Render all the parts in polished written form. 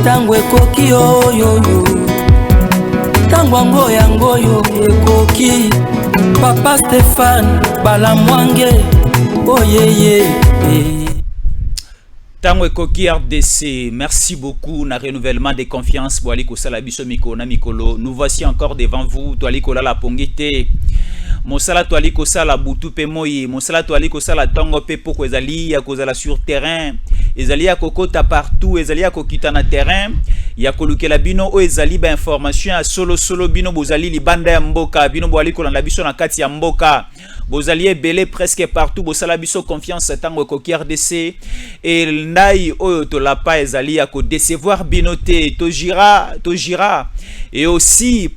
tango ekoki oyoyo tango yango yo ekoki Papa Stéphane Balamwange oyeye Tango ekoki RDC, merci beaucoup na renouvellement de confiance boali ko sala biso miko na mikolo. Nous voici encore devant vous, toali ko la pongite. Mosala toali ko sala butu pe moyi, mosala toali ko sala tango pe poko ezali ya kozala sur terrain, ezali ya kokota partout, ezali ya kokita na terrain, ya kolukela bino o ezali ba information ya solo bino bozali libanda ya mboka, bino boali ko landa biso na kati ya mboka. Bozali ebele presque partout, bosala biso confiance tango ekoki RDC et ndai oyo to la pa ezali ya ko décevoir binote to gira et aussi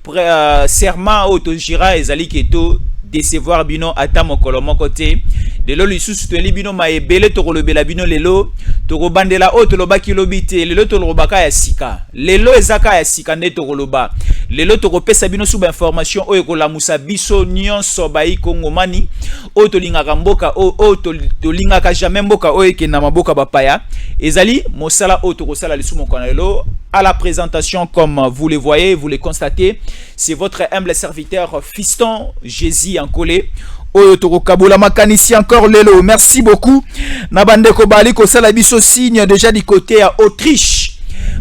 serment o to gira ezali ke to décevoir bino ata mokolo moko te lelo lisusu to libino ma ebele to kolobela bino lelo to kobandela o to lobaki lobite lelo to lobaka ya sika lelo ezaka ya sika nde to koloba lelo to kopesa bino suba information oyo kolamusa biso nyonso bai kongomani o to lingaka mboka o to lingaka jamais mboka oyo ke na maboka bapaya ezali mosala o to kosala lisu mokona lelo. À la présentation, comme vous le voyez, vous le constatez, c'est votre humble serviteur Fiston Jésus en collé. Oyotoro Kabula Makanisi encore lelo. Merci beaucoup. Na bandeko bali ko sala biso signe déjà du côté à Autriche.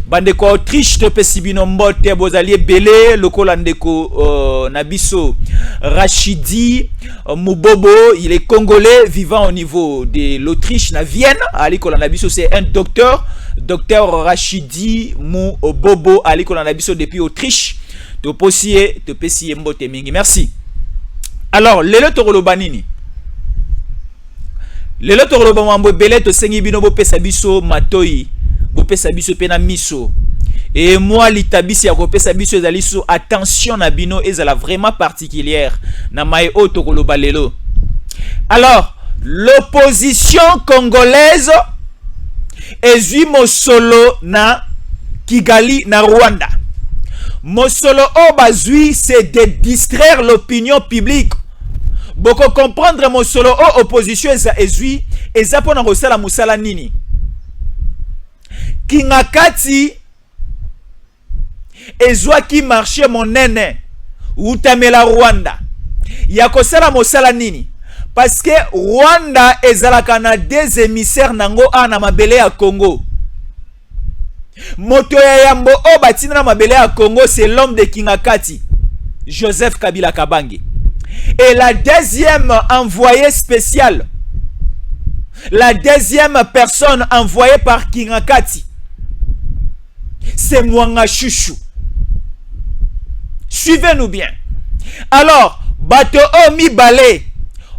Bandeko Autriche te pesibino mbote bozali belé lokola ndeko nabiso Rachidi Mubobo, il est congolais vivant au niveau de l'Autriche na Vienne. Ali kola nabiso c'est un docteur Rachidi Mubobo ali kola nabiso depuis Autriche. To pesiye mbote mingi. Merci. Alors, lelo tokoloba nini? Lelo tokoloba mambo belé to sengi bino bo pesa biso matoi. Bo pesa biso pena miso. Et moi litabisi ya ko pesa biso ezali so attention na bino ezala vraiment particulière na mai o tokoloba lelo. Alors, l'opposition congolaise ezui mosolo na Kigali na Rwanda. Mosolo o bazui c'est de distraire l'opinion publique. Boko comprendre mosolo o opposition ezui ezapona kosala musala nini. Kingakati ezwa ki marché monene utamela Rwanda. Ya kosala mosala nini? Parce que Rwanda ezalaka na des émissaires nango ana mabele ya Congo. Moto ya yambo o batina na mabele ya Congo, c'est l'homme de Kingakati, Joseph Kabila Kabange. Et la deuxième envoyée spéciale, la deuxième personne envoyée par Kingakati, c'est Mwanga Chouchou. Suivez-nous bien. Alors, bato o mi balé,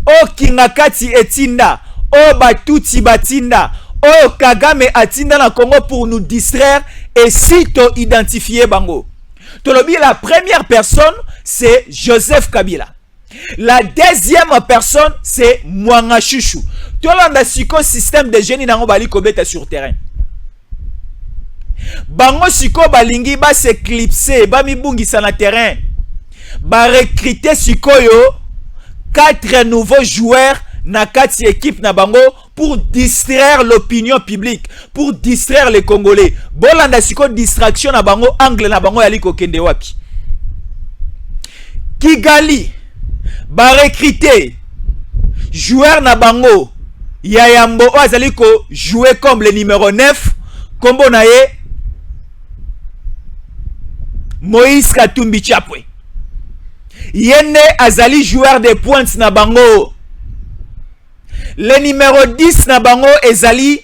o Kingakati etinda, o batuti batinda, o Kagame atinda na Congo pour nous distraire et sitôt identifier bango. Tolobi, la première personne, c'est Joseph Kabila. La deuxième personne, c'est Mwanga Chouchou. Tolanda siko système de génie nango bali kobeta sur terrain. Bango siko balingi ba s'éclipser, ba mibungisa na terrain. Ba recruter sikoyo 4 nouveaux joueurs na kati équipe na bango pour distraire l'opinion publique, pour distraire les Congolais. Bolanda siko distraction na bango angle na bango yali kokende wapi. Kigali ba recruter joueur na bango ya yambo azali ko jouer comme le numéro 9 kombo na ye Moïse Katumbi Chapwe. Yene azali joueur de pointe na bango. Le numéro 10 na bango ezali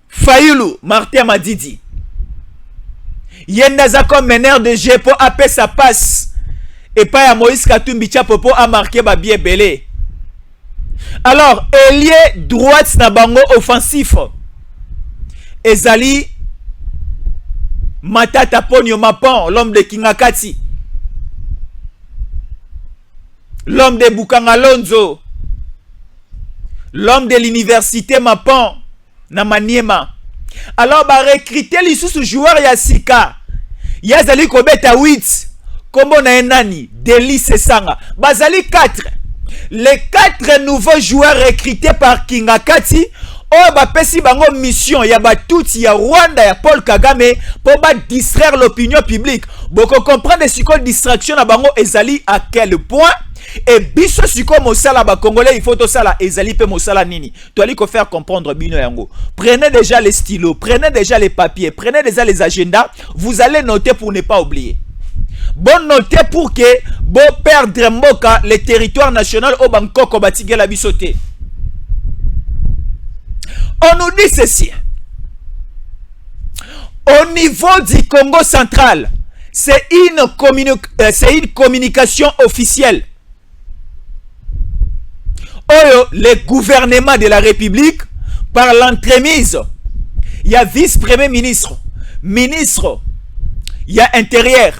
Fayulu Martin Madidi. Yene azako meneur de jeu pour appeler sa passe. Et pas à Moïse Katumbi Chapwe pour a marqué ba bien belé. Alors, ailier droite na bango offensif. Ezali Matata Ponyo Mapan, l'homme de Kingakati. L'homme de Bukangalonzo. L'homme de l'université Mapan na Maniema. Alors, ba recruter les sous-joueurs Yassika. Yazali Kobeta 8. Kombo na enani. Deli Sesanga. Bazali 4. Les 4 nouveaux joueurs recrutés par Kingakati oyo bapesi bango mission ya batuti ya Rwanda ya Paul Kagame pour ba distraire l'opinion publique. Boko comprendre siko distraction na bango ezali à quel point et biso siko mosala ba congolais il faut to sala ezali pe mosala nini. Tu allais ko faire comprendre bino yango. Prenez déjà les stylos, prenez déjà les papiers, prenez déjà les agendas, vous allez noter pour ne pas oublier. Bon noter pour que bon perdre mboka les territoires nationaux au Bangkok batigé la bisoté. On nous dit ceci. Au niveau du Congo central, c'est une communication officielle. Le gouvernement de la République, par l'entremise, il y a vice-premier ministre, ministre, il y a intérieur,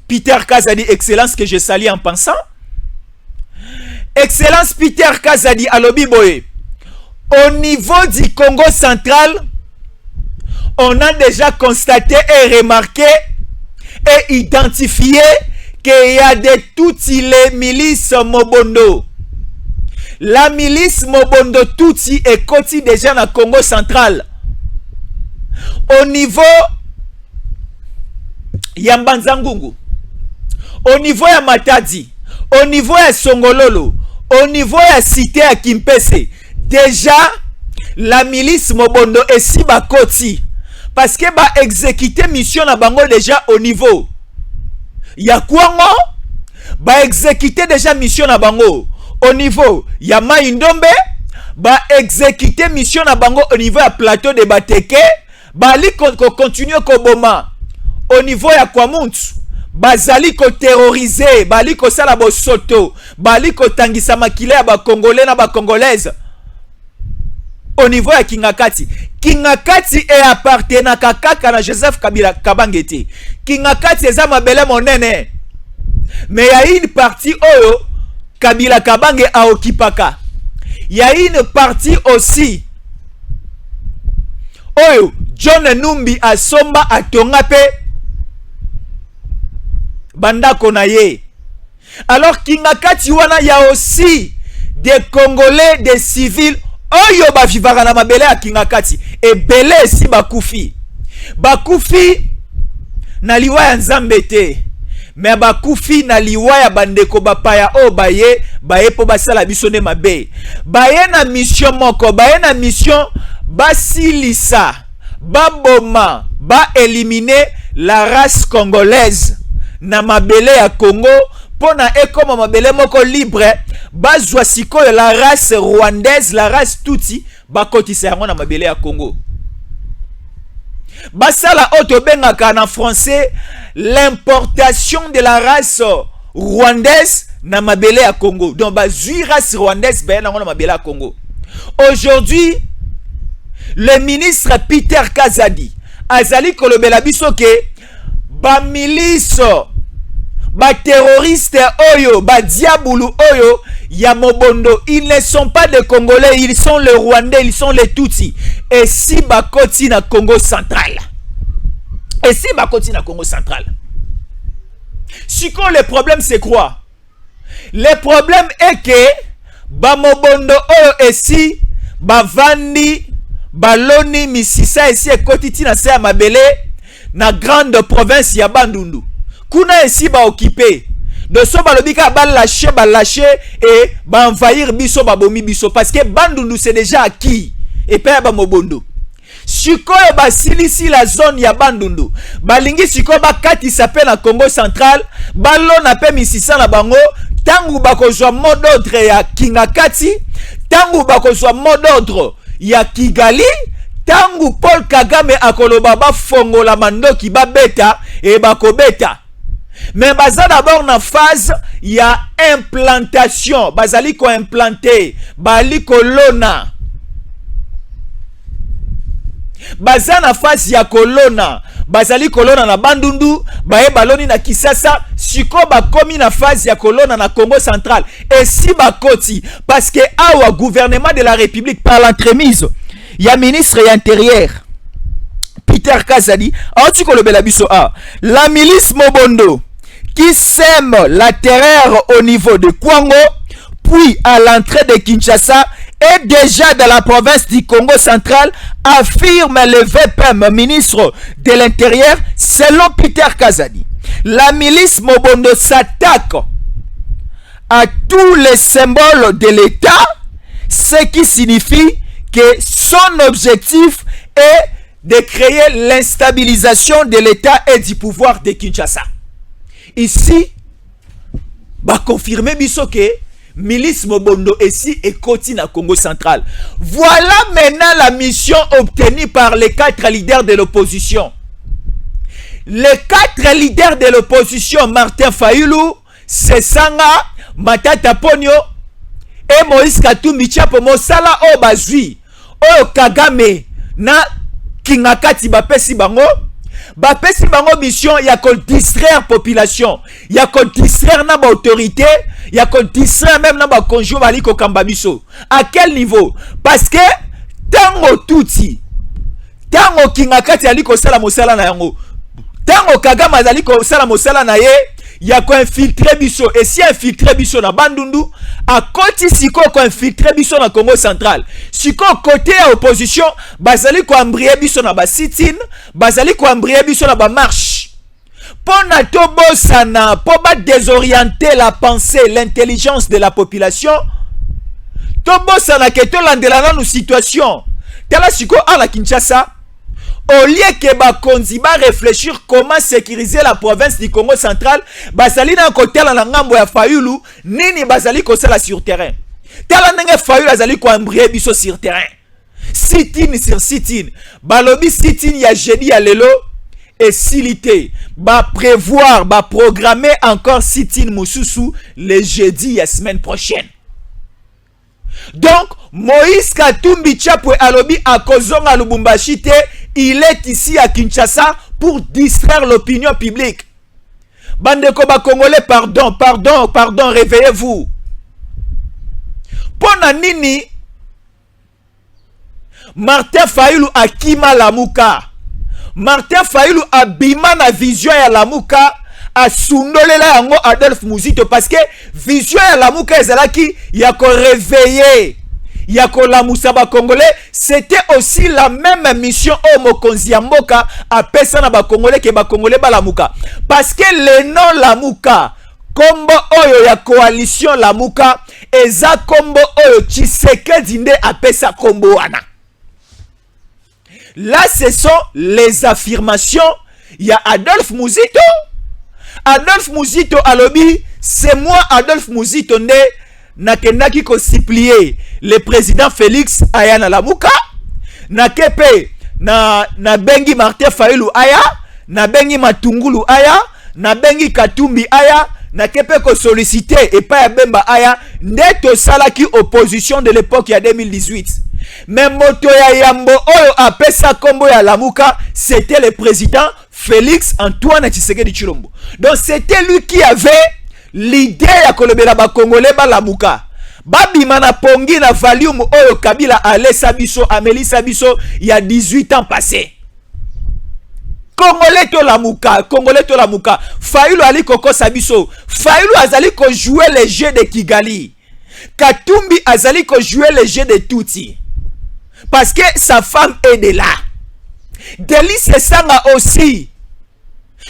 Peter Kazadi, excellence que je salue en pensant. Excellence Peter Kazadi à Lobiboye. Au niveau du Congo central, on a déjà constaté et remarqué et identifié qu'il y a de toutes les milices Mobondo. La milice Mobondo Tutsi est cotée déjà dans le Congo central. Au niveau Yambanzangungu, au niveau ya Matadi, au niveau ya Songololo, au niveau ya cité à Kimpese, déjà la milice Mobondo est si bakoti parce que ba exécuter mission na bango déjà au niveau ya Kwango, ba exécuter déjà mission na bango au niveau ya Maïndombe, ba exécuter mission na bango au niveau ya plateau de Bateke, ba li continuer ko boma au niveau ya Kwamuntu, bazali ko terroriser, bali ko sala bo soto, bali ko tangisa makile ya ba congolais na ba congolaise. Au niveau ya Kingakati, Kingakati est appartenant kaka na Joseph Kabila Kabangete. Kingakati eza mabele monene. Mais il y a une partie oyo Kabila Kabange a occupaka. Il y a une partie aussi oyo John Numbi a somba a tongape banda konaye. Alors Kingakati wana ya aussi des Congolais, des civils oyo ba vivaka na mabele ya Kingakati e bele si bakufi na liwa ya nzambe te me bakufi na liwa ya bandeko bapaya o baye po basala biso ne mabe baye na mission moko baye na mission basilisa baboma ba éliminer la race congolaise na mabele ya Congo pona ekoma mabele moko libre bazwa sikoyo la race rwandaise la race Tutsi bakotisa yango na mabele ya Congo basala oto bengaka na français l'importation de la race rwandaise na mabele ya Congo. Donc bazui race rwandaise ben na mabele ya Congo. Aujourd'hui le ministre Peter Kazadi azali kolobela biso ke ba milice ba terroriste oyo ba diabulu oyo ya Mobondo, ils ne sont pas des Congolais, ils sont les Rwandais, ils sont les Tutsi. Et si bakoti na Congo central. Et si bakoti na Congo central. Si le problème c'est quoi? Le problème est que ba Mobondo oyo esi ba vandi baloni misisa esi ekotiti na se ya mabele na grande province ya Bandundu. Kuna esi ba occupé. De so balobika ba lâcher et ba envahir biso babomi biso parce que Bandundu c'est déjà acquis et pa ba Mobondo. Sikoyo ba silisi la zone ya Bandundu. Balingi sikoyo ba kati sape na Congo central, balo na pe misisa na bango, tangu bakozwa mot d'ordre ya Kingakati, tangu bakozwa mot d'ordre ya Kigali, tangu Paul Kagame akoloba ba fongola mandoki ba beta et bakobeta. Mais baza d'abord na phase ya implantation, bazali ko implanter, bali kolona. Baza na phase ya kolona, bazali kolona na Bandundu, bae baloni na Kisasa, siko bakomi na phase ya kolona na Congo central. Et si bakoti, parce que awa gouvernement de la République par l'entremise, ya ministre ya intérieur Peter Kazadi, la milice Mobondo qui sème la terreur au niveau de Kwango, puis à l'entrée de Kinshasa est déjà dans la province du Congo central, affirme le VPM, ministre de l'Intérieur, selon Peter Kazadi. La milice Mobondo s'attaque à tous les symboles de l'État, ce qui signifie que son objectif est de créer l'instabilisation de l'État et du pouvoir de Kinshasa. Ici, va confirmer que milice Mobondo ici et continue à Congo central. Voilà maintenant la mission obtenue par les 4 leaders de l'opposition. Les 4 leaders de l'opposition, Martin Fayulu, Sesanga, Matata Ponyo et Moïse Katumbi Tchapo Mosala Obazui, O Kagame na Kingakati Bapesi Bango. Bapesi Bango mission ya ko distraire population, ya ko distraire na ba autorité, ya ko distraire même na ba conjoint bali ko kamba biso. À quel niveau? Parce que tango touti, tango Kingakati ali ko sala mosala na yango, tango Kagame ali ko sala mosala na ye, ya ko infiltrer biso. Et si infiltrer biso na Bandundu, a koti siko ko infiltrer biso na Congo central. Siko côté à opposition, bazali ko embrier biso na ba sit-in, bazali ko embrier biso na ba marche. Pona to bosana, po ba désorienter la pensée, l'intelligence de la population. To bosana ke to landela na nous situation. Tala siko à la Kinshasa. Au lieu que Bakonzi va réfléchir comment sécuriser la province du Congo central, Basali na côté la ngambo ya Fayulu, nini Basali ko sala sur terrain. Tala nenge Fayulu azali ko embrier biso sur terrain. Sit-in sur sit-in. Balobi sit-in ya jeudi ya lelo et silité. Ba prévoir, ba programmer encore sit-in mususu le jeudi ya semaine prochaine. Donc, Moïse Katumbi Tchapo alobi a kozonga Lubumbashi te, il est ici à Kinshasa pour distraire l'opinion publique. Bandeko ba Congolais, pardon, réveillez-vous. Pona nini Martin Fayulu akima Lamuka. Martin Fayulu abima na vision ya Lamuka. A sundolela yango Adolphe Muzito parce que vision ya Lamuka ezalaki ya ko réveiller ya ko lamusa ba Congolais. C'était aussi la même mission au Mokonzi ya Mboka a pesa na ba Congolais ke ba Congolais ba Lamuka parce que le nom Lamuka kombo oyo ya coalition Lamuka eza kombo oyo Tshisekedi nde a pesa kombo wana. Là ce sont les affirmations ya Adolphe Muzito. Adolphe Muzito alobi, c'est moi Adolphe Muzito ne nakendaki ko supplier le président Félix aya na Lamuka, na kepe na bengi Martin Fayulu aya, na bengi Matungulu aya, na bengi Katumbi aya, na kepe ko solliciter et pas Bemba aya, neto salaki opposition de l'époque ya 2018. Mais moto ya yambo oyo apesa kombo ya Lamuka, c'était le président Félix Antoine Tshisekedi Tshilombo. Donc c'était lui qui avait l'idée ya kolobela ba Congolais ba Lamuka. Babima na pongi na valium oyo Kabila alesa biso, amelisa biso il y a 18 ans passés. Congolais to Lamuka, Congolais to Lamuka. Fayulu ali koko sabiso. Fayulu azali ko jouer les jeux de Kigali. Katumbi azali ko jouer les jeux de Tuti. Parce que sa femme est de là. Délice Sanga aussi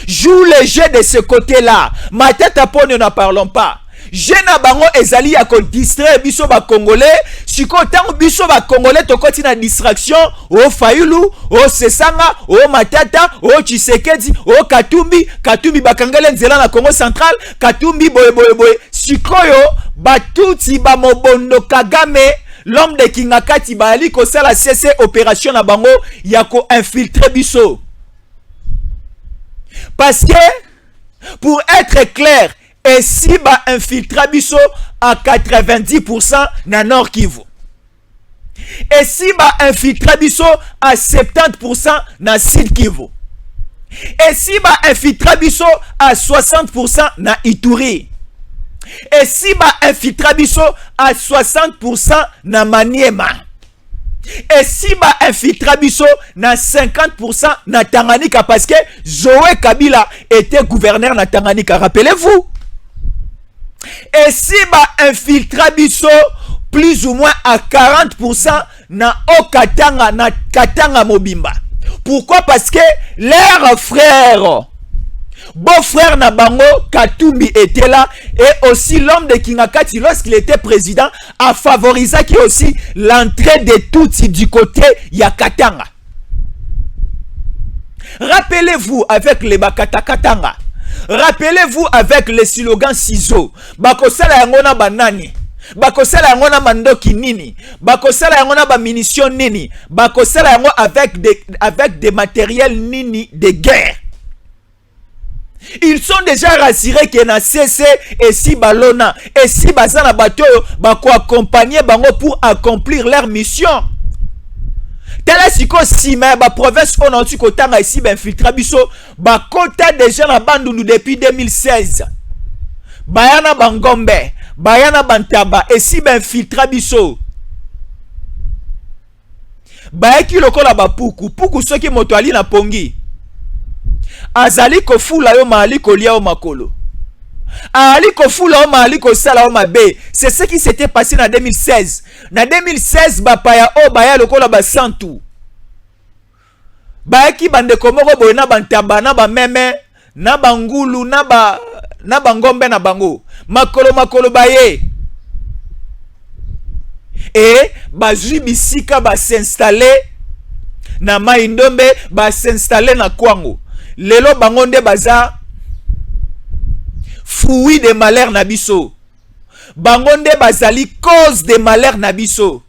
joue les jeux de ce côté-là. Matata Ponyo n'en parlons pas. Jena bango ezali ya ko distraire biso ba Congolais. Siko tango biso ba Congolais to koti na distraction. O Fayulu, o Sesanga, o Matata, o Tshisekedi, o Katumbi. Katumbi bakangele nzela na Congo central. Katumbi boye. Sikoyo batuti ba Mobondo Kagame, l'homme de Kingakati Bali ko sala cesse opération na bango ya ko infiltrer biso. Parce que pour être clair, et si ba infiltrer biso à 90% na Nord Kivu. Et si ba infiltrer biso à 70% na Sud Kivu. Et si ba infiltrer biso à 60% na Ituri. Et si ba infiltrer biso à 60% na Maniema. Et si ba infiltrer biso na 50% na Tanganyika parce que Zoé Kabila était gouverneur na Tanganyika, rappelez-vous. Et si ba infiltrer biso plus ou moins à 40% na Okatanga, na Katanga Mobimba. Pourquoi? Parce que leurs frères, beau-frère na bango, Katumbi était là, et aussi l'homme de Kingakati, lorsqu'il était président, a favorisé qui aussi l'entrée des Tutsis du côté Yakatanga. Rappelez-vous avec les Bakatakatanga, rappelez-vous avec les slogans Sizo, Bakosala Yangona Banani, Bakosala Yangona Mandoki Nini, Bakosala Yangona Ba munitions Nini, Bakosala Yango avec des matériels Nini de guerre. Ils sont déjà rassurés que na CC et si Balona et si Bazana Bato bako accompagner bango pour accomplir leur mission. Tala siko si mais ba province on a ko tanga ici ben filtra biso ba kota déjà na bandundu depuis 2016. Bayana Bangombe, Bayana Bantaba et si ben filtra biso. Baeki lokola ba puku soki moto ali na pongi. Azali kofula yo maali kolia o makolo. Ali kofula o maali kosala o mabe. C'est ce qui s'était passé en 2016. En 2016 bapaya o baya lokola ba santu. Baeki bande komoko boye na bantaba na ba meme na bangulu na bangombe na bango. Makolo baye. Et bazui bisika ba s'installer na Maindombe, ba s'installer na Kwango. Lelo bangonde baza fouille de malheur nabiso. Bangonde bazali cause de malheur nabiso.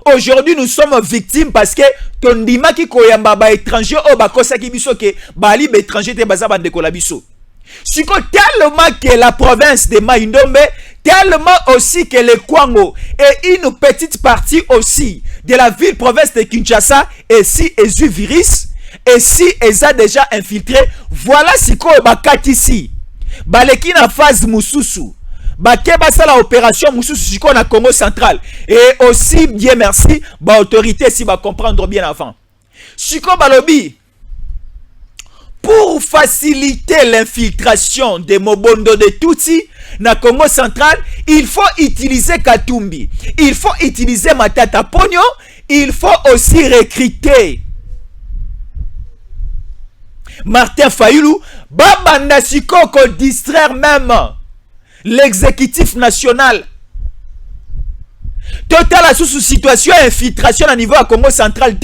Aujourd'hui nous sommes victimes parce que tondima ki koyamba ba étranger o bakosa ki biso ke bali ba étranger te baza bande ko la biso. Siko tellement que la province de Maindombe, tellement aussi que le Kwango et une petite partie aussi de la ville province de Kinshasa et si Ezu virus. Et si ils ont déjà infiltré, voilà ce qu'on a ici. Baleki na phase Moussousou. Bakeba sa la opération Moussousou qu'on a Congo central. Et aussi, Dieu merci, ba autorité si va comprendre bien avant. Siko balobi, pour faciliter l'infiltration des Mobondo de Tutsi na Congo central, il faut utiliser Katumbi. Il faut utiliser Matata Pogno. Il faut aussi recruter Martin Fayulu, Babanda Sikoko distraire même l'exécutif national. Total à sous situation infiltration à niveau à Congo central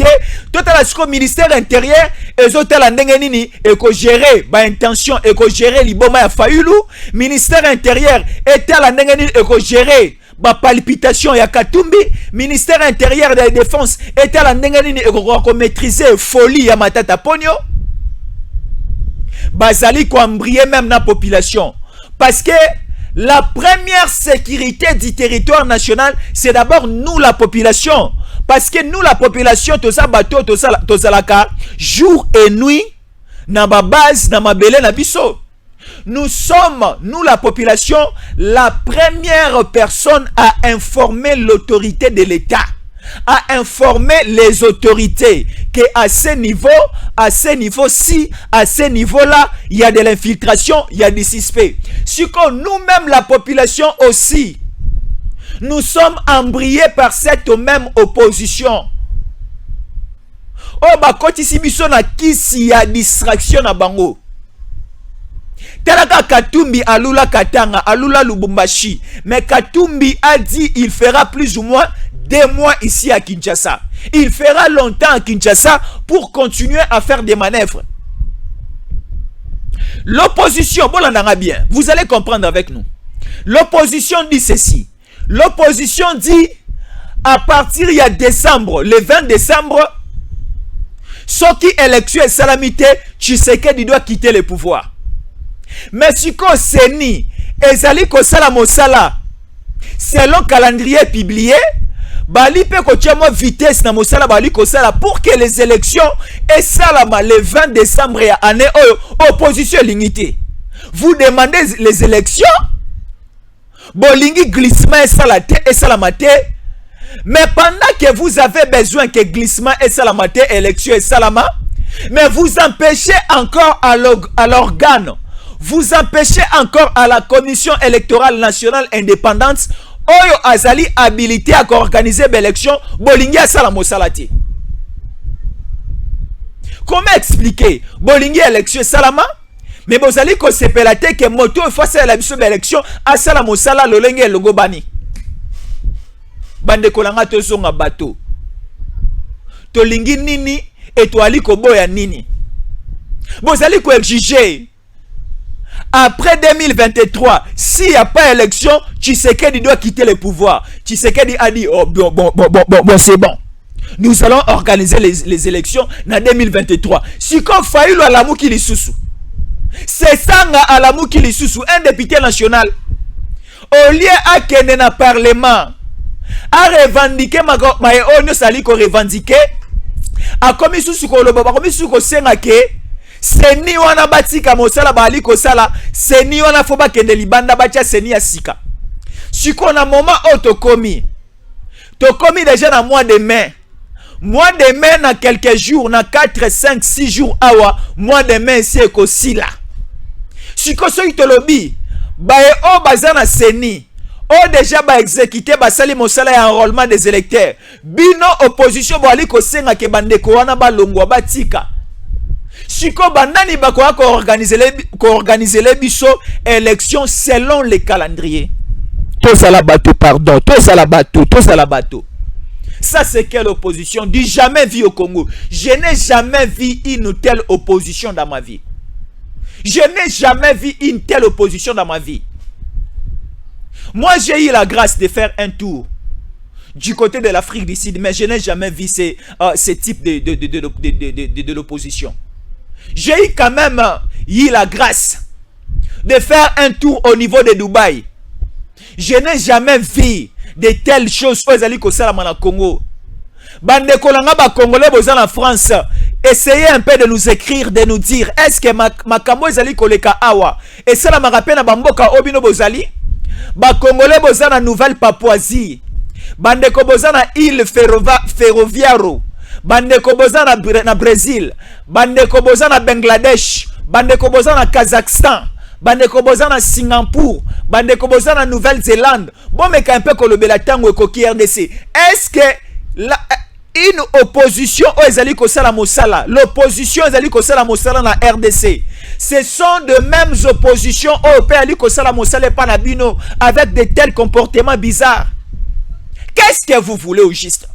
total à sous ministère intérieur et total à ndengenini et ko gérer ba intention et ko gérer liboma ya Fayulu ministère intérieur et tel à ndengenini et ko gérer ba palpitation ya Katumbi ministère intérieur de la défense et tel à ndengenini et ko maîtriser folie ya Matata Pogno. Bazali ko embrier même la population parce que la première sécurité du territoire national c'est d'abord nous la population parce que nous la population tout ça bateau tout ça la car jour et nuit na ba base na mabele na biso nous sommes nous la population la première personne à informer l'autorité de l'État à informer les autorités que à ce niveau-ci, à ce niveau-là, il y a de l'infiltration, il y a des suspects. Si nous-mêmes, la population aussi, nous sommes embrayés par cette même opposition. Oh, bah, quand ici, il y a distraction à Bango. Talaka Katumbi alula Katanga, alula Lubumbashi. Mais Katumbi a dit il fera plus ou moins 2 mois ici à Kinshasa. Il fera longtemps à Kinshasa pour continuer à faire des manœuvres. L'opposition, bon là bien, vous allez comprendre avec nous. L'opposition dit ceci. L'opposition dit à partir il y a décembre, le 20 décembre, ce qui élection et salamité, Tshisekedi doit quitter le pouvoir. Mais si qu'on seni, ezali ko sala mosala, selon calendrier publié, bali pe ko tiamo vitesse na mosala bali ko sala pour que les élections et salama le 20 décembre ya année opposition lignité. Vous demandez les élections, bolingi glissement et salate et salamate, mais pendant que vous avez besoin que glissement et salamate, élection et salama, mais vous empêchez encore à l'organe, vous empêchez encore à la Commission électorale nationale indépendante oyo azali habilité à organiser l'élection bolingi asala mosala te. Comment expliquer bolingi élection salama mais bozali ko sepela te que moto face à la biso élection asala mosala lolenge longo bani bande kolanga to songa bato to lingi nini etoali ko boya nini bozali ko exiger après 2023 s'il n'y a pas élection Tshisekedi doit quitter le pouvoir. Tshisekedi a dit oh bon c'est bon. Nous allons organiser les élections en 2023. Si comme Faïlo Alamou qui les sous. C'est ça Alamou qui les sous, un député national. Au lieu à Kene na parlement, à revendiquer ma onyo sali ko revendiquer, a commis sous ko lo baba commis sous ko senga ke, seni wana batika mosala bali ko sala, seni wana foba kende libanda bacha seni ya sika. Si qu'on a moment autocomi, tocomi déjà dans mois de mai. Mois de mai na quelques jours, na 4, 5, 6 jours awa, mois de mai c'est aussi là. Si qu'on soit te lobby, bae o bazana seni, o déjà ba exécuter ba sali mosala ya enrôlement des électeurs. Bino opposition bo ali ko senga ke bandeko wana ba longwa batika. Si qu'on bandani ba ko organiser les biso élection selon les calendriers. Tous à la bateau, pardon, tous à la bateau, tous à la bateau. Ça, c'est quelle opposition? Du jamais vu au Congo. Je n'ai jamais vu une telle opposition dans ma vie. Je n'ai jamais vu une telle opposition dans ma vie. Moi, j'ai eu la grâce de faire un tour du côté de l'Afrique du Sud, mais je n'ai jamais vu ce type de l'opposition. J'ai eu quand même eu la grâce de faire un tour au niveau de Dubaï. Je n'ai jamais vu de telles choses aux alliés au Salamana Congo. Bande kolanga ba Congolais boza en France. Essayez un peu de nous écrire, de nous dire est-ce que makambo ezali koleka awa? Et ça la rappelle na bamboka obino bozali. Ba Congolais boza na Nouvelle-Papouasie. Bande ko boza na île ferroviaire. Bande ko boza na Brésil. Bande ko boza na Bangladesh. Bande ko boza na Kazakhstan. Bande ko boza na Singapour, bande ko boza na Nouvelle-Zélande. Bon mais un peu kolobela tango ekoki RDC. Est-ce que une opposition ezali ko sala mosala, l'opposition ezali ko sala mosala na RDC. Ce sont de mêmes oppositions au pays ko sala mosala pa na bino avec de tels comportements bizarres. Qu'est-ce que vous voulez au juste?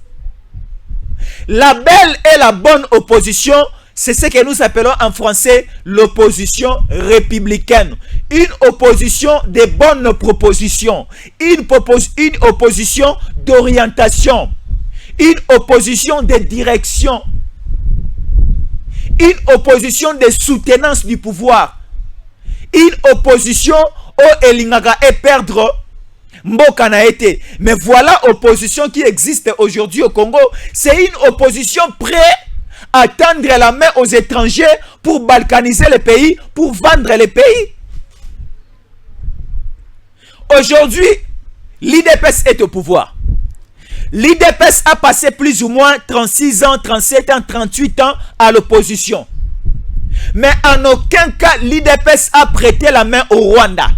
La belle et la bonne opposition, c'est ce que nous appelons en français l'opposition républicaine. Une opposition de bonnes propositions. Une opposition d'orientation. Une opposition de direction. Une opposition de soutenance du pouvoir. Une opposition au Elingaga et perdre Mboka na été. Mais voilà l'opposition qui existe aujourd'hui au Congo. C'est une opposition prête à tendre la main aux étrangers pour balkaniser le pays, pour vendre le pays. Aujourd'hui, l'IDPS est au pouvoir. L'IDPS a passé plus ou moins 36 ans, 37 ans, 38 ans à l'opposition. Mais en aucun cas, l'IDPS a prêté la main au Rwanda.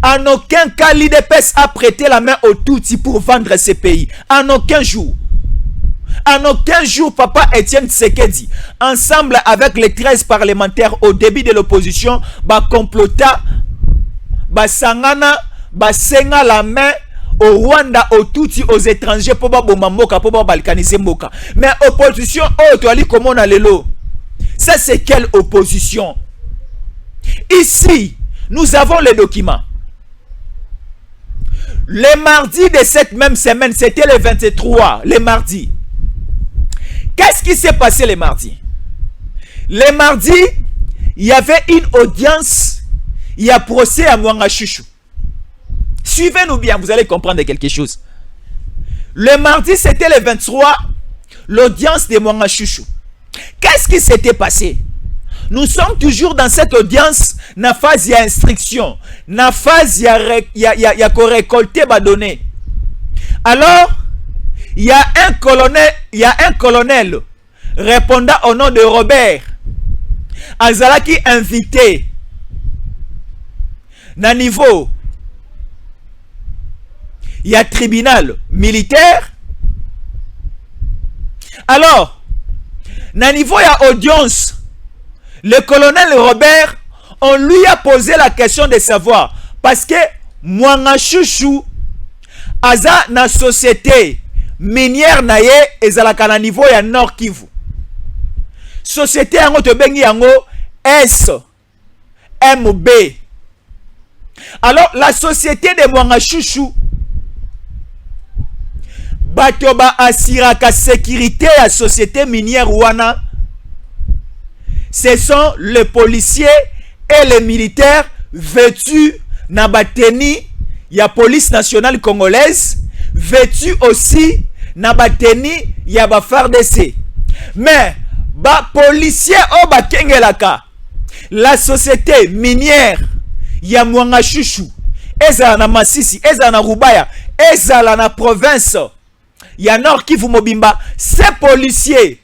En aucun cas, l'IDPS a prêté la main au Tutsi pour vendre ce pays. En aucun jour. En aucun jour, Papa Etienne Tshisekedi, ensemble avec les 13 parlementaires au début de l'opposition, complota, sangana, senga la main au Rwanda, au Tutsi, aux étrangers pour bomamboka, pour balkaniser mboka. Mais opposition, oh, tu as dit comment on a l'élo. Ça, c'est quelle opposition? Ici, nous avons les documents. Le mardi de cette même semaine, c'était le 23, le mardi. Qu'est-ce qui s'est passé le mardi? Le mardi, il y avait une audience, il y a procès à Mwanga Chouchou. Suivez-nous bien, vous allez comprendre quelque chose. Le mardi, c'était le 23, l'audience de Mwanga Chouchou. Qu'est-ce qui s'était passé? Nous sommes toujours dans cette audience, na phase ya instruction, na phase ya récolter ba données. Alors, il y a un colonel répondant au nom de Robert Azalaki invité na niveau il y a tribunal militaire. Alors, na niveau ya audience, le colonel Robert, on lui a posé la question de savoir, parce que Mwanga Chouchou aza na société minière na ye ezalaka na niveau ya Nord Kivu. Société yango to bengi yango SMB. Alors la société de Mwanga Chouchou bato ba asiraka sécurité ya société minière wana, ce sont les policiers et les militaires vêtus na bateni ya police nationale congolaise, vêtus aussi na bateni ya ba FARDC. Mais ba policier o ba kengelaka la société minière ya Mwanga Chouchou, ezala na Masisi, ezala na Rubaya, ezala na province ya Nord Kivu Mobimba, ces policiers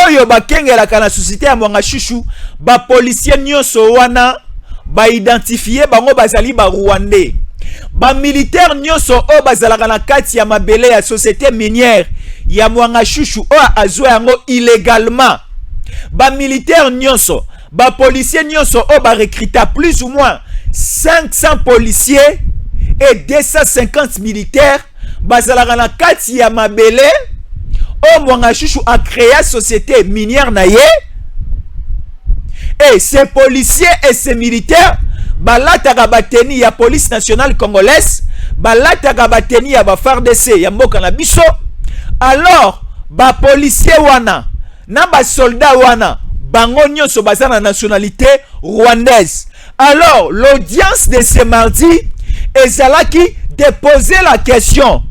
oyo ba kengelaka na société ya Mwanga Chouchou, ba policier nyonso wana ba identifier bango bazali ba Rwandais. Ba militaire nyonso o bazalaka na kati ya mabele ya société minière ya Mwanga Chouchou o azwa yango illégalement. Ba militaire nyonso, ba policier nyonso o ba recruta plus ou moins 500 policiers et 250 militaires bazalaka na kati ya mabele o Mwanga Chouchou a créé société minière na ye. Et ces policiers et ces militaires balataka bateni ya police nationale congolaise, balataka bateni ya ba FARDC ya mboka na biso. Alors ba policier wana na ba soldat wana bango nyonso baza na nationalité rwandaise. Alors l'audience de ce mardi ezalaki de poser la question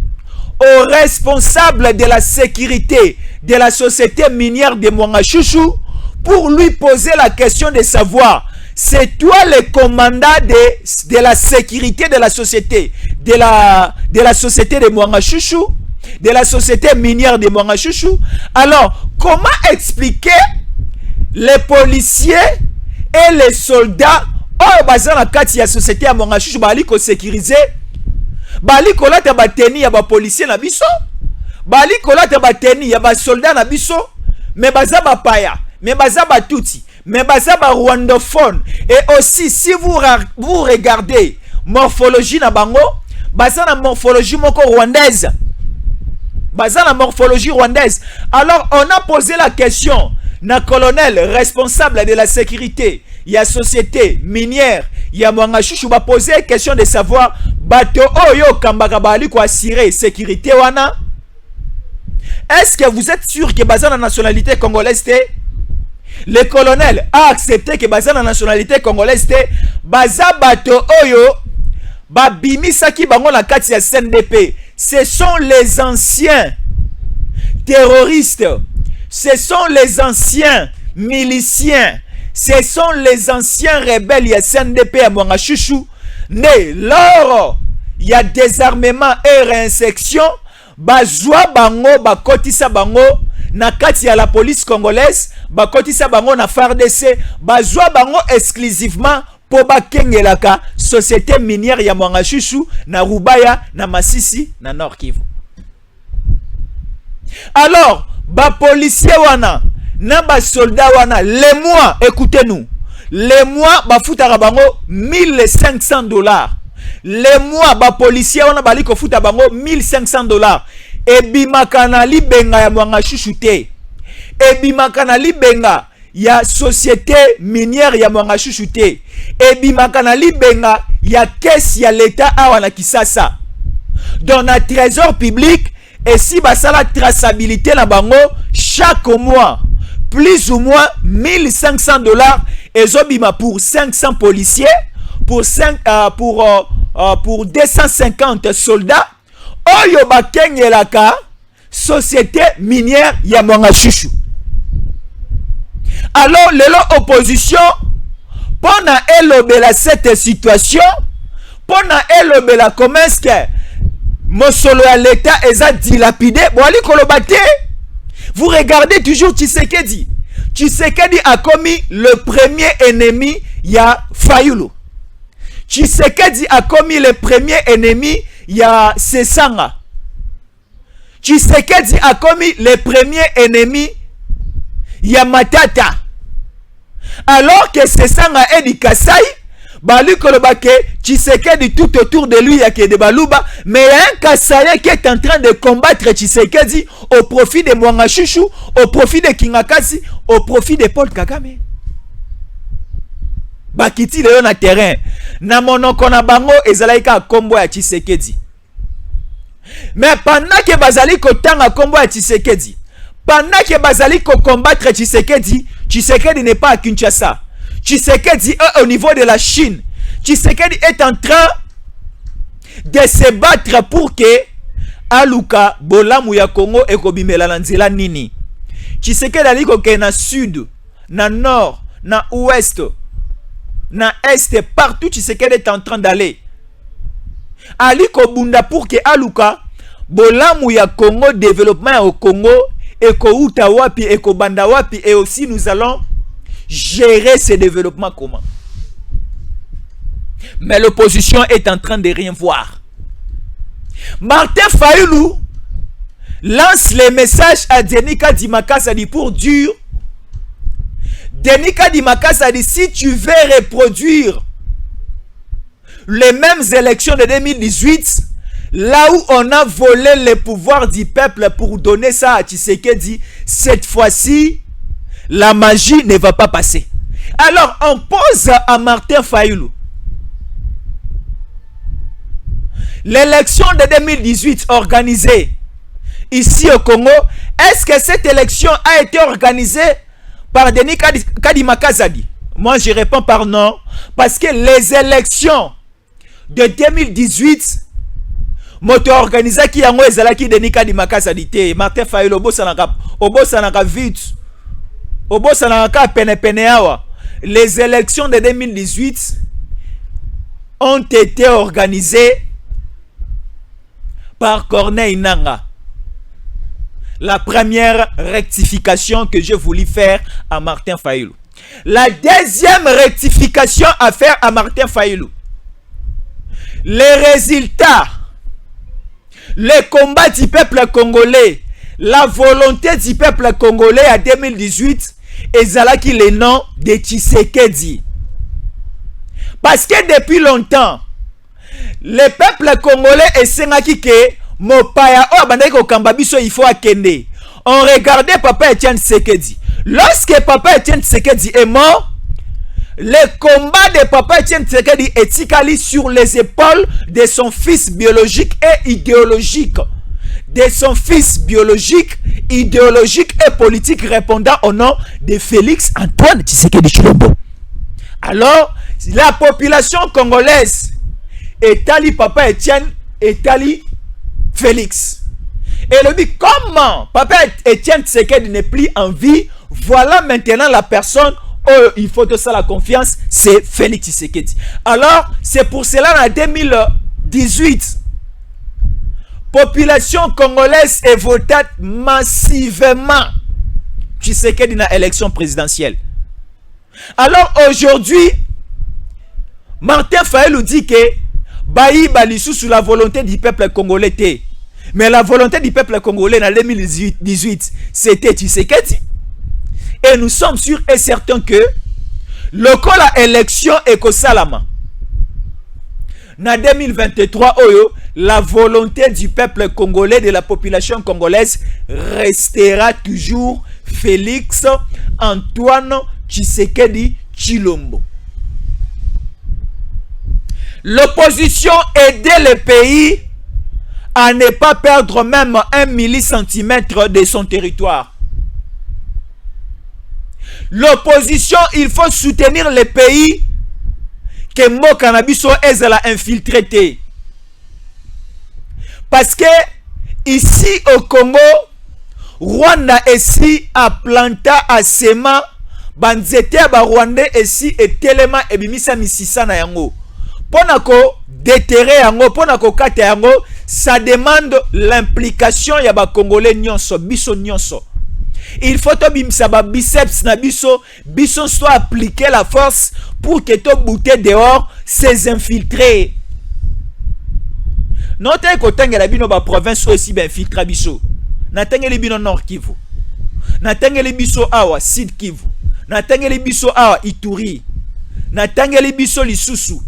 aux responsables de la sécurité de la société minière de Mwanga Chouchou pour lui poser la question de savoir, c'est toi le commandant de la sécurité de la société de la société de Mwanga Chouchou, de la société minière de Mwanga Chouchou. Alors comment expliquer les policiers et les soldats oh bazana na kati ya société ya Mwanga Chouchou bali ko sécuriser, bali ko lata bateni ya ba policier na biso, bali ko lata bateni ya ba soldat na biso, mais baza ba paya, mais baza ba tuti, mais baza ba rwandophone. Et aussi si vous regardez morphologie na bango, baza na morphologie moko rwandaise, baza na morphologie rwandaise. Alors on a posé la question na colonel responsable de la sécurité ya société minière ya Mwanga Chouchou, ba poser question de savoir bato oyo kambaka bali ko assurer sécurité wana, est-ce que vous êtes sûr que baza na nationalité congolaise te? Le colonel a accepté que baza na nationalité congolaise te. Baza bato oyo ba bimisaki bango na kati ya CNDP. Ce sont les anciens terroristes, ce sont les anciens miliciens, ce sont les anciens rebelles ya CNDP à Mwanga Chouchou. Né lors il y a désarmement et réinsection, bazwa bango bakotisa bango na kati ya la police congolaise, bakotisa bango na FARDC, bazwa bango exclusivement po bakengelaka société minière ya Mwanga Chouchou na Rubaya, na Masisi, na Nord Kivu. Alors ba policier wana na ba soldat wana, les mois, écoutez-nous, les mois ba futaka bango $1,500. Les mois ba policier wana bali ko futa bango $1,500. Et bimaka na libenga ya Mwanga Chouchou te, et bimaka na libenga ya société minière ya Mwanga Chouchou te, et bimaka na libenga ya caisse ya l'état awa na Kisasa. Dans na trésor public, et si basala traçabilité na bango chaque mois plus ou moins $1,500 et zobima pour 500 policiers, pour 250 soldats oyo bakengelaka société minière ya Mwanga Chouchou. Alors lelo opposition pona elobela cette situation, pona elobela comment est-ce que mosolo ya l'état eza dilapidé, boali kolobate. Vous regardez toujours Tshisekedi. Tshisekedi a commis le premier ennemi ya Fayulu. Tshisekedi a commis le premier ennemi ya Sesanga. Tshisekedi a commis le premier ennemi ya Matata. Alors que Sesanga est du Kasai, Balu Kolobake, Tshisekedi tout autour de lui, il y a de Baluba, mais il y a un Kasaïen qui est en train de combattre Tshisekedi au profit de Mwangachouchou, au profit de Kingakasi, au profit de Paul Kagame. Bakiti le na terrain. Na monoko na bango ezalaika kombo ya Tshisekedi. Mais pendant que bazali kotanga kombo ya Tshisekedi, pendant que bazali ko combattre Tshisekedi, Tshisekedi n'est pas à Kinshasa. Tshisekedi est au niveau de la Chine. Tshisekedi est en train de se battre pour que Aluka bolamu ya Congo ekobimela na nzela nini. Tshisekedi ali ko ke na sud, na nord, na ouest, na est, partout Tshisekedi est en train d'aller. Ali ko bunda pour que Aluka bolamu ya Congo, développement au Congo, eko uta wapi, eko banda wapi, et aussi nous allons gérer ce développement comment. Mais l'opposition est en train de rien voir. Martin Fayulu lance les messages à Denis Kadima Kasadi pour dire: Denis Kadima Kasadi, si tu veux reproduire les mêmes élections de 2018, là où on a volé le pouvoir du peuple pour donner ça à Tshisekedi, cette fois-ci, la magie ne va pas passer. Alors, on pose à Martin Fayulu l'élection de 2018 organisée ici au Congo. Est-ce que cette élection a été organisée par Denis Kadima Kasadi? Moi, je réponds par non. Parce que les élections de 2018, moto organisé qui a moi ezalaki Denis Kadima Kasadi te. Martin Fayulu obosanaka vite. Obosanaka pene awa. Les élections de 2018 ont été organisées par Corneille Nanga. La première rectification que je voulais faire à Martin Fayulu. La deuxième rectification à faire à Martin Fayulu. Les résultats, le combat du peuple congolais, la volonté du peuple congolais à 2018, ezalaki le nom de Tshisekedi. Parce que depuis longtemps, le peuple congolais esengaki ke mopaya o bandaki kokamba biso il faut akende. On regardait Papa Etienne Tshisekedi. Lorsque Papa Etienne Tshisekedi est mort, le combat de Papa Etienne Tshisekedi etikali sur les épaules de son fils biologique et idéologique. De son fils biologique, idéologique et politique répondant au nom de Félix Antoine Tshisekedi Tshilombo. Alors, la population congolaise etali Papa Etienne, etali Félix. Et le dit comment Papa Etienne Tshisekedi n'est plus en vie. Voilà maintenant la personne où il faut de ça la confiance, c'est Félix Tshisekedi. Alors, c'est pour cela en 2018, population congolaise est votée massivement Tshisekedi dans l'élection présidentielle. Alors aujourd'hui, Martin Fayulu dit que Baï Balissou sous la volonté du peuple congolais. Mais la volonté du peuple congolais en 2018, c'était Tshisekedi. Et nous sommes sûrs et certains que le cas la élection est que Salama. En 2023, la volonté du peuple congolais, de la population congolaise, restera toujours Félix Antoine Tshisekedi Tshilombo. L'opposition aidait le pays à ne pas perdre même 1 millicentime de son territoire. L'opposition, il faut soutenir le pays que Mo Cannabis est la infiltré. Parce que ici au Congo, Rwanda ici a planté à sema banzete ba Rwandais ici et tellement ebimisa misisa na yango. Ponako déterrer yango, ponako kate yango, ça demande l'implication ya ba Congolais nyonso, biso nyonso. Il faut que bimsa ba biceps na biso soit appliquer la force pour que to bouter dehors ces infiltrés. Nota kotangela bino ba province aussi ben filtra biso. Natangeli bino Nord Kivu. Natangeli biso awa Sud Kivu. Natangeli biso awa Ituri. Natangeli biso lisusu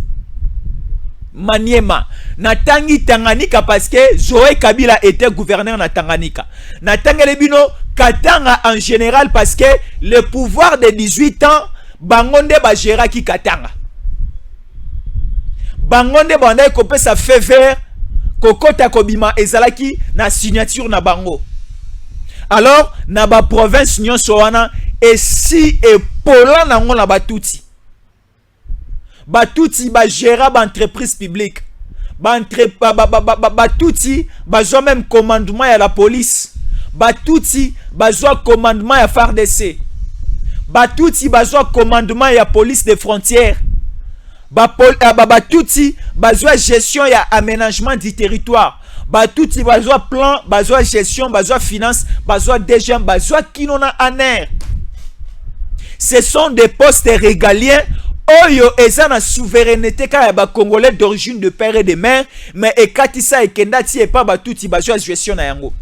Maniema. Natangi Tanganyika parce que Joe Kabila était gouverneur na Tanganyika. Natangeli bino Katanga en général parce que le pouvoir de 18 ans bangonde ba gera ki Katanga. Bangonde banda kopé sa fait vert kokota kobima ezalaki na signature na bango. Alors na ba province nyonso wana et si et pola nango na batuti. Batuti ba gera ba entreprise publique. Batuti bazwa même commandement ya la police. Batuti bazwa commandement ya FARDC. Batuti bazwa commandement ya police des frontières. Batuti bazwa gestion ya aménagement du territoire. Batuti bazwa plan, bazwa gestion, bazwa finance, bazwa DGM, bazwa kinona aner. Ce sont des postes régaliens. Oyo eza na souveraineté ka ba congolais d'origine de père et de mère, mais ekatisa ekendati e pa batuti bazwa gestion na yango.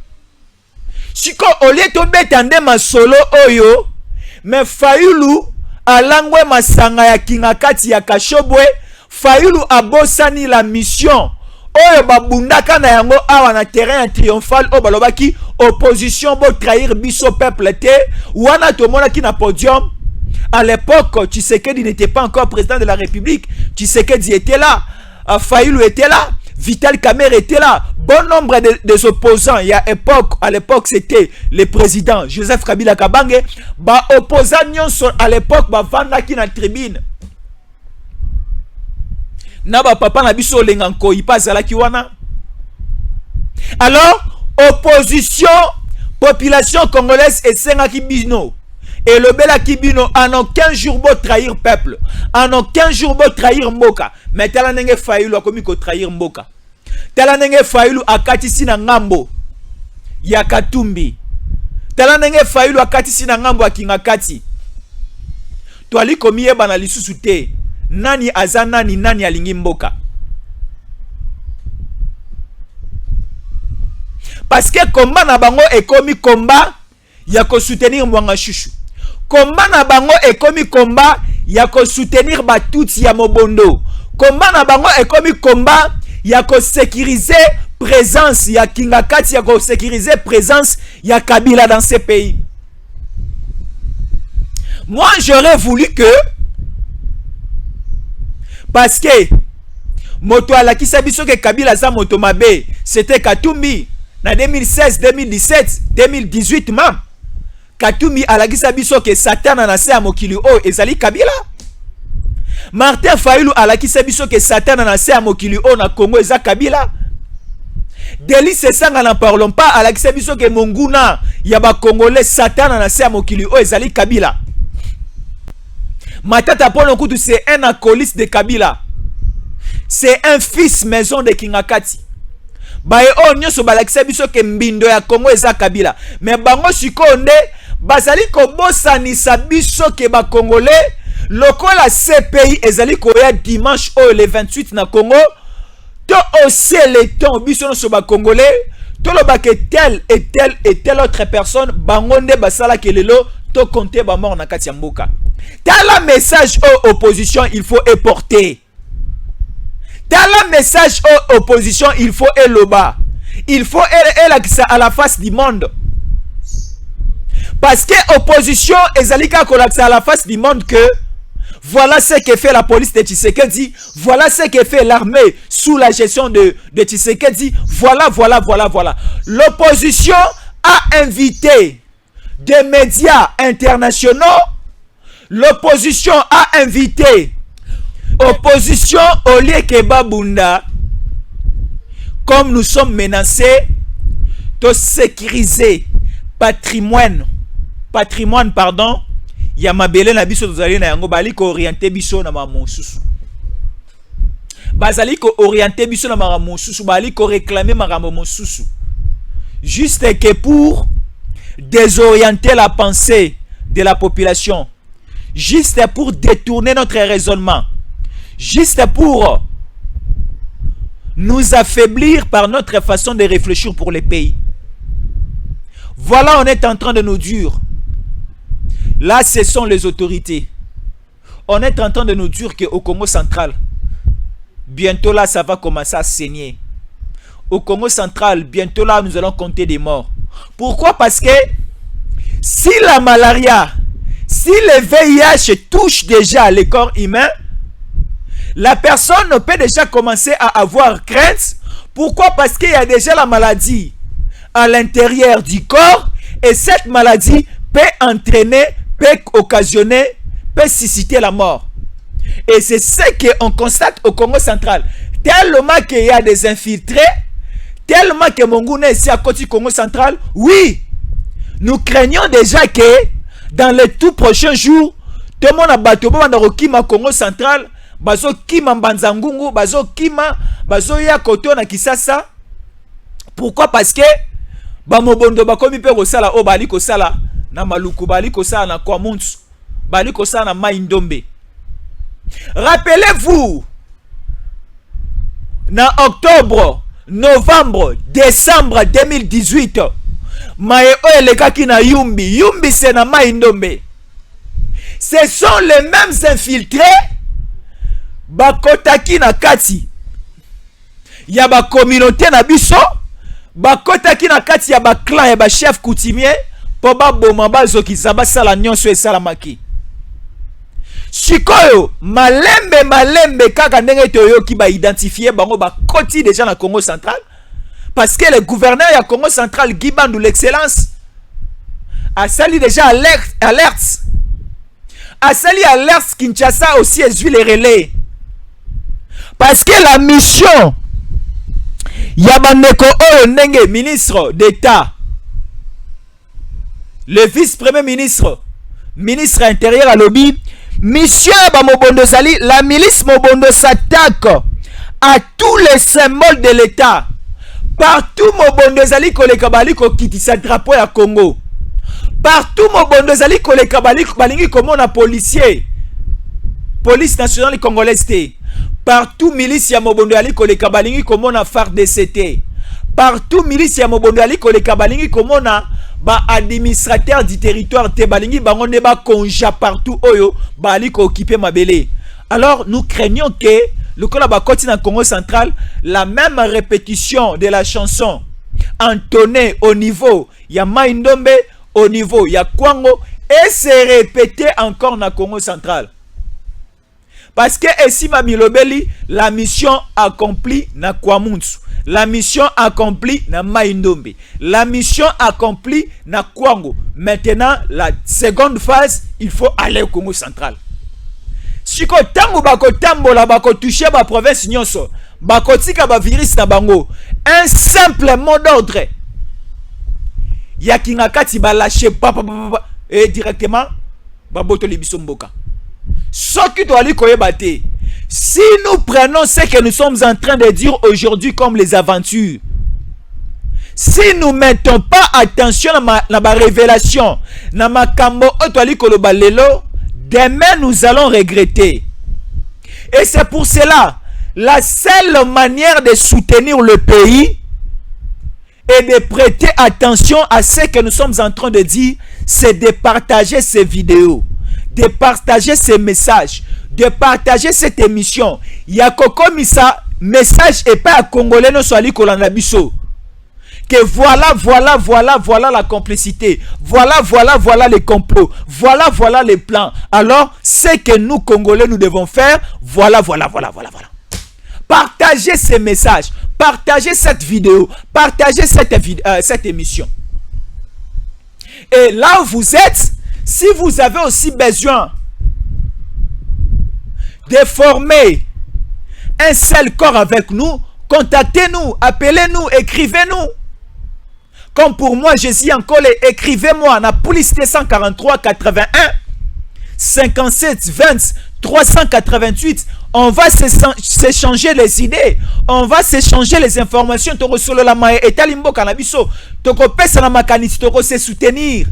Siko olie to betande masolo oyo, mais Fayulu alangwe masanga ya kingakati ya Kashobwe, Fayulu abosani la mission oyo babundaka na yango awa na terrain triomphal o balobaki opposition bo trahir biso peuple te, wana to monaki na podium. À l'époque, Tshisekedi n'était pas encore président de la République. Tshisekedi était là. Fayulu était là. Vital Kamerhe était là. Bon nombre des opposants. À l'époque, c'était le président Joseph Kabila Kabange. Ba opposants à l'époque, ba vandaki na tribune. Na ba papa na biso lenganko ipa zalaki wana. Alors, opposition, population congolaise et sengaki bino. Et le bel Akibino, en aucun jour beau trahir peuple. En aucun jour beau trahir Mboka. Mais Talanenge Fayulu a commis ko trahir Mboka. Talanenge Fayulu a katisi na ngambo. Yakatumbi. Talanenge Fayulu a katisi na ngambo a Kingakati. Toali komiye bana lisusu te. Nani azana ni nani alingi Mboka. Parce que combat na bango est commis combat. Yako soutenir Mwanga Chouchou. Combat na bango ekomi combat ya ko soutenir batuti ya Mobondo. Combat na bango ekomi combat ya ko sécuriser présence ya Kingakati, ya ko sécuriser présence ya Kabila dans ces pays. Moi j'aurais voulu que, parce que moto alakisa biso ke Kabila za moto mabe, c'était Katumbi na 2016, 2017, 2018 même. Katumbi alakisa biso ke Satan na se mokili o ezali Kabila. Martin Fayulu alakisa biso ke Satan na se mokili o na Congo eza Kabila. Delis Sesanga n'en parlons pas, alakisa biso ke Monguna ya ba Congolais Satan na se mokili o ezali Kabila. Matata Polo Kutu c'est un acolyte de Kabila. C'est un fils maison de Kingakati. Bae o nyoso balakisa biso ke mbindo ya Congo eza Kabila. Mais bango sikonde bazali ko bosanisa biso ke ba Congolais lokola CPI ezali ko ya dimanche o le 28 na Congo to aussi le temps biso no so ba Congolais to lo ba ke tel et telle autre personne bangonde basala ke lelo to compter ba mort na kati ya mboka. Tala message aux opposition il faut éporter. Tala message aux opposition il faut éloba. Il faut à la face du monde. Parce que l'opposition ezalika kolaksa à la face du monde que voilà ce que fait la police de Tshisekedi, voilà ce que fait l'armée sous la gestion de Tshisekedi, voilà. L'opposition a invité des médias internationaux, l'opposition a invité opposition au lieu que Babunda, comme nous sommes menacés, de sécuriser patrimoine pardon, ya mabele na biso tozali na yango bali ko orienter biso na mamosusu. Bazali ko orienter biso na mamosusu, bali ko réclamer mamosusu. Juste que pour désorienter la pensée de la population, juste pour détourner notre raisonnement, juste pour nous affaiblir par notre façon de réfléchir pour les pays. Voilà, on est en train de nous dire. Là, ce sont les autorités. On est en train de nous dire qu'au Congo central, bientôt là, ça va commencer à saigner. Au Congo central, bientôt là, nous allons compter des morts. Pourquoi? Parce que si la malaria, si le VIH touche déjà le corps humain, la personne peut déjà commencer à avoir crainte. Pourquoi? Parce qu'il y a déjà la maladie à l'intérieur du corps et cette maladie peut entraîner, peut occasionner, peut susciter la mort. Et c'est ce qu'on constate au Congo central. Tellement qu'il y a des infiltrés, tellement que Monguna est ici à côté du Congo central, oui, nous craignons déjà que dans les tout prochains jours, tout le monde a battu au Congo central, bazo kima Mbanzangungu, bazo kima, bazo ya koto na Kisasa. Pourquoi? Parce que bamobondo bakomi pe kosala o bali kosala na Maluku, bali kosala na Kwamuntu, bali kosala na Mai-Ndombe. Rappelez-vous, na octobre, novembre, décembre 2018, Maeo elekaki na Yumbi. Yumbi c'est na Mai-Ndombe. Ce sont les mêmes infiltrés bakotaki na kati ya ba communauté na biso, bakotaki na kati ya ba clan ya ba chef coutumier po ba boma bazokisa basala nyonso esalamaki. Sikoyo malembe kaka ndenge toyoki ba identifier bango ba koti déjà na Congo central, parce que le gouverneur ya Congo central Guy Bandou l'excellence a sali déjà alerte a sali alerte. Kinshasa aussi a suivi les relais. Parce que la mission Yamaneko Oyonenge, ministre d'État, le vice-premier ministre, ministre intérieur à lobby, mission Mobondo Sali, la milice Mobondo s'attaque à tous les symboles de l'État. Partout Mobondo Sali kolekabali ko kitisa drapeau ya Congo. Partout Mobondo Sali kolekabali balingi comme on a policier. Police nationale congolaise. Partout milice ya Mobondo Ali koleka balingi comme on a phare DCT. Partout milice ya Mobondo Ali koleka balingi comme on a ba administrateur du territoire te balingi bango ba konja partout oyo bali ko occuper mabele. Alors nous craignons que le kola ba koti na Congo central, la même répétition de la chanson entonnée au niveau ya Mai-Ndombe, au niveau ya Kwango et se répéter encore na Congo central. Parce que ici Mamilobeli, la mission accomplie na Kwamuntu, la mission accomplie na Mai-Ndombe, la mission accomplie na Kwango. Maintenant, la seconde phase, il faut aller au Congo central. Si ko tango bako tambola bako toucher ba province nyonso, bako tika ba virus na bango, un simple mot d'ordre. Ya kingakati ba lâcher papa et directement ba boto libiso mboka. Si nous prenons ce que nous sommes en train de dire aujourd'hui comme les aventures, si nous ne mettons pas attention à ma révélation, demain nous allons regretter. Et c'est pour cela, la seule manière de soutenir le pays et de prêter attention à ce que nous sommes en train de dire, c'est de partager ces vidéos, de partager ces messages, de partager cette émission. Yakoko Misa, message et pas à Congolais no swali kolanda biso. Que voilà la complicité. Voilà les complots. Voilà les plans. Alors, ce que nous Congolais nous devons faire, voilà. Partagez ces messages, partagez cette vidéo, partagez cette émission. Et là où vous êtes, si vous avez aussi besoin de former un seul corps avec nous, contactez-nous, appelez-nous, écrivez-nous. Comme pour moi, je suis encore, écrivez-moi, na police 143 81 57 20 388. On va s'échanger les idées, on va s'échanger les informations. Toko solo la maé etalimbo kanabiso, toko pesa na makanisi, toko se soutenir.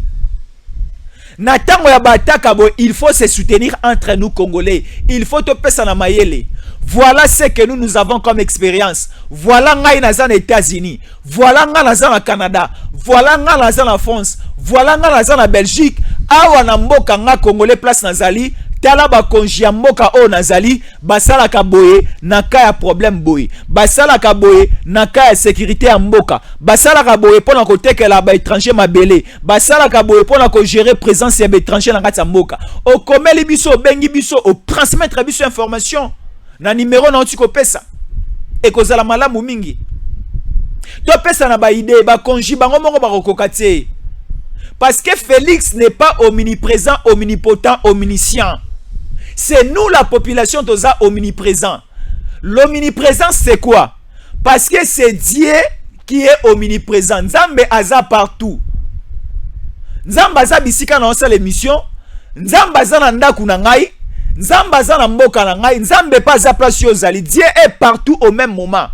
Na tango ya bataka bo, il faut se soutenir entre nous Congolais. Il faut te pesa na mayele. Voilà ce que nous avons comme expérience. Voilà ngai naza na États-Unis. Voilà ngai naza na Canada. Voilà ngai naza na France. Voilà ngai naza na Belgique. Awa na mboka nga Congolais place nazali. Tala ba konji ya mboka o nazali. Basala ka boye na ka ya problème boye. Basala ka boye na ka ya sécurité ya mboka. Basala ka boye pona ko tekela ba étranger mabele. Basala ka boye pona ko gérer présence ya ba étranger na kati ya mboka. O komeli biso bengi biso o transmettre biso information. Na numéro na otiko pesa ekozala malamu mingi to pesa na ba idée ba konji bango mongo ba kokokate parce que Félix n'est pas omniprésent, omnipotent, omniscient. C'est nous la population toza omniprésent. L'omniprésence c'est quoi? Parce que c'est Dieu qui est omniprésent. Nzambe aza partout. Nzambe aza bisika na osala émission. Nzambe aza na ndaku na ngai. Nzambe aza na mboka na ngai. Nzambe pas za place yozali. Dieu est partout au même moment.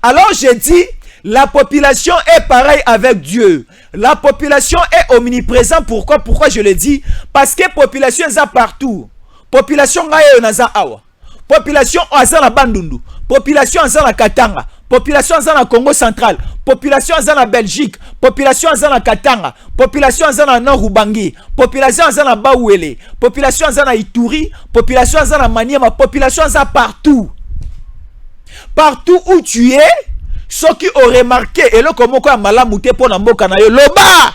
Alors je dis, la population est pareille avec Dieu. La population est omniprésente. Pourquoi je le dis? Parce que population est partout. Population ngai naza awa. Population aza na Bandundu. Population aza na Katanga. Population aza na Congo central. Population aza na Belgique. Population aza na Katanga. Population aza na Nord Ubangi. Population aza na Bauele. Population aza na Ituri. Population aza na Maniema. Population aza partout. Partout où tu es, ceux qui ont remarqué et le comment quoi malamouté pour na mboka na yo loba.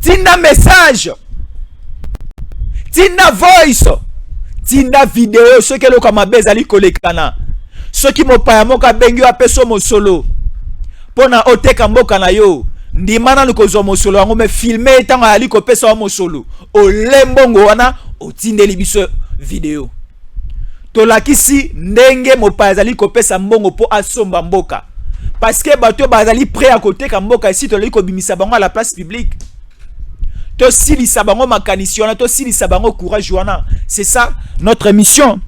Tinda message. Tinda voice. Tinda vidéo ceux qui le comme bezali kolekana. Ceux qui mo pa moka bengi apeso mo solo. Pona oteka mboka na yo. Ndimana lukozo mo solo ngo me filmer tanga ali ko pesa mo solo. O lembongo wana otindeli biso vidéo. Tolakisi ndenge mopazali kopesa mbongo po asomba mboka parce que bato bazali prêt à côté ka mboka ici tolali ko bimisa bango à la place publique to silisa bango makanisi wana to silisa bango courage wana. C'est ça notre mission.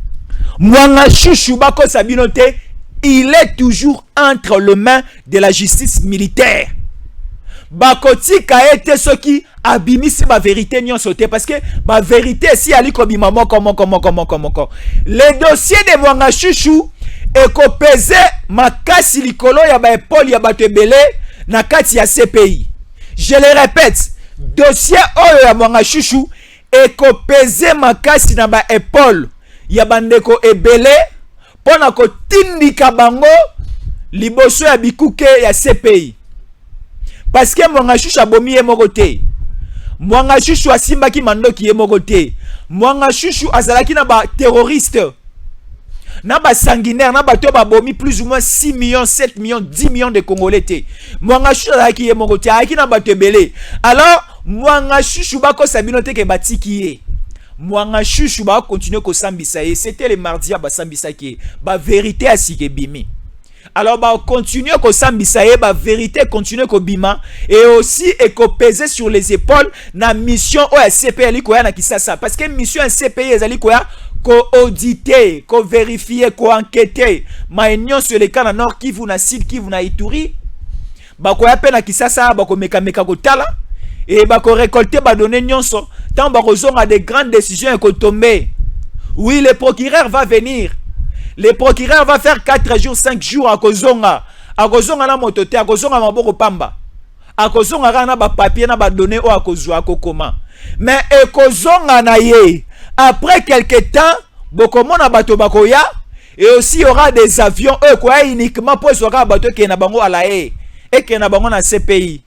Mwanga chouchou bako sabinote, il est toujours entre les mains de la justice militaire. Bakoti ka été ce qui abimisi ba vérité nyon sauté parce que ba vérité si ali ko bimamo comment le dossier de Mwanga chouchou et ko peser makasi likolo ya ba épaule ya bato ebele na kati ya CPI. Je le répète, dossier oyo ya Mwanga chouchou et ko peser makasi na ba épaule ya bandeko ebele pona ko tindika bango liboso ya bikuke ya CPI. Parce que Mwanga chouchou abomi ye moko te. Mwanga chouchou asimbaki mandoki ye moko te. Mwanga chouchou azalaki na ba terroriste. Na ba sanguinaire, na ba to ba bomi plus ou moins 6 millions, 7 millions, 10 millions de Congolais te. Mwanga chouchou azalaki ye moko te, aki na ba tebele. Alors Mwanga chouchou ba ko sabino te ke batiki ye. Mwanga chouchou ba continuer ko sambisa ye. C'était le mardi ba sambisa ki. Ba vérité asike bimi. Alors bah continuer ko sambisa ye ba vérité continuer ko bima et aussi et ko peser sur les épaules na mission o CPI ko ya na Kisasa parce que mission CPI ezali ko ya ko auditer ko vérifier ko enquêter ma union sur les cas na Nord Kivu na Sud Kivu na Ituri ba ko ya pe na Kisasa ba ko meka ko tala et ba ko récolter ba donner nyonso tant ba ko zonga de grandes décisions ko tomber. Oui, le procureur va venir. Le procureur va faire 4 jours, 5 jours à Kozonga. À Kozonga na motote, à Kozonga maboko pamba. À Kozonga na ba papier na ba donné au à Kozwa kokoma. Mais e Kozonga na ye. Après quelques temps, bokomo na bato bakoya et aussi il y aura des avions quoi uniquement pour sera bato qui na bango à la haie et qui na bango na CPI.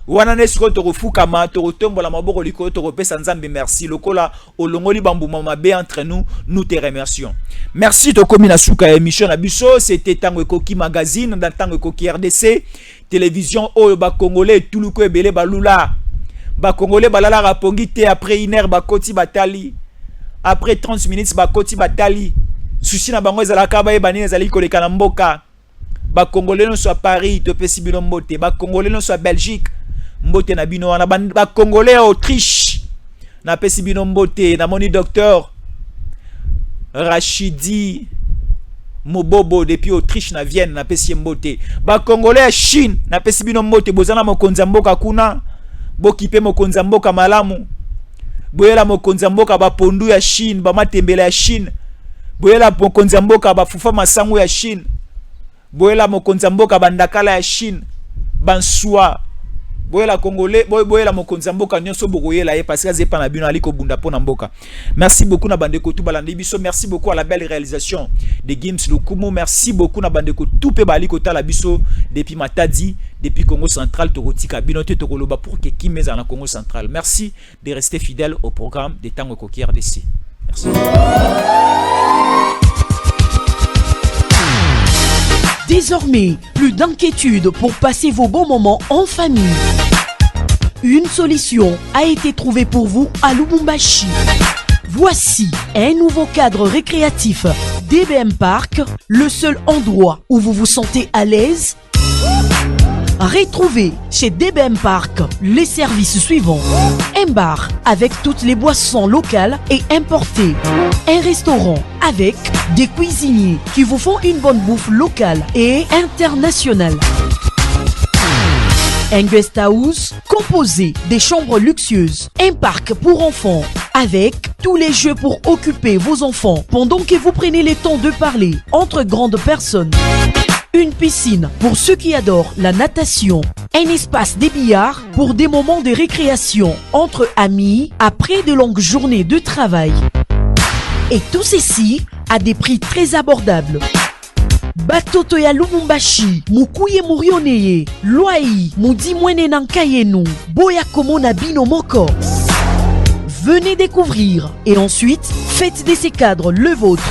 Wana nesko to refukama to retombola maboko liko to repesa nzambe merci lokola olongoli bambuma mabe entre nous te remercions. Merci to komi na suka émission na biso c'était Tango Ekoki magazine dans Tango Ekoki RDC télévision oyo ba congolais tuluko ebele balula ba congolais balala rapongi te après 1 heure ba koti batali après 30 minutes ba koti batali sushi na bango ezala ka ba ebani ezali koleka na mboka ba congolais no soit Paris to pesi bino mbote ba congolais no soit Belgique mbote na bino wana ba congolais Autriche na pesi bino mbote na moni docteur Rachidi Mobobo depuis Autriche na Vienne na pesi mbote ba congolais Chine na pesi bino mbote bozana mokonza mboka kuna bokipe mokonzi ya mboka malamu, boyela mokonzi ya mboka bapondu ya Chine, bamatembela ya Chine, boyela mokonzi ya mboka bafufa masango ya Chine, boyela mokonzi ya mboka bandakala ya Chine, bansua, boyela congolais, boyela mokonzi ya mboka nyonso bokoyela ye parce que azepa na bino aliko bunda pona mboka. Merci beaucoup na bandeko tout balandi biso, merci beaucoup à la belle réalisation de Gims Lukumu, merci beaucoup na bandeko tout pe baliko tala biso depuis Matadi, depuis Congo Central, Torotika bino te tokoloba pour que Kimeza na Congo Central. Merci de rester fidèle au programme de Tango Koki RDC. Merci. Désormais, plus d'inquiétude pour passer vos bons moments en famille. Une solution a été trouvée pour vous à Lubumbashi. Voici un nouveau cadre récréatif, DBM Park, le seul endroit où vous vous sentez à l'aise. Retrouvez chez DBM Park les services suivants: un bar avec toutes les boissons locales et importées, un restaurant avec des cuisiniers qui vous font une bonne bouffe locale et internationale, un guest house composé des chambres luxueuses, un parc pour enfants avec tous les jeux pour occuper vos enfants pendant que vous prenez le temps de parler entre grandes personnes, une piscine pour ceux qui adorent la natation, un espace de billard pour des moments de récréation entre amis après de longues journées de travail. Et tout ceci à des prix très abordables. Batoto ya Lubumbashi, mukuye murioneye, loai, mudi mwene nankayenu, boya komona bino moko. Venez découvrir et ensuite faites de ces cadres le vôtre.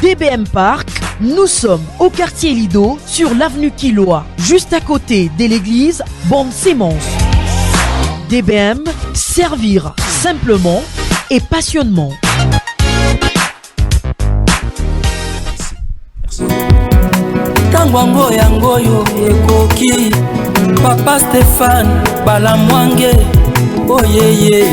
DBM Park, nous sommes au quartier Lido sur l'avenue Killoa, juste à côté de l'église Bonne-Sémence. DBM, servir simplement et passionnément. Tangwango yangoyo ekoki Papa Stéphane Balamwange oyeye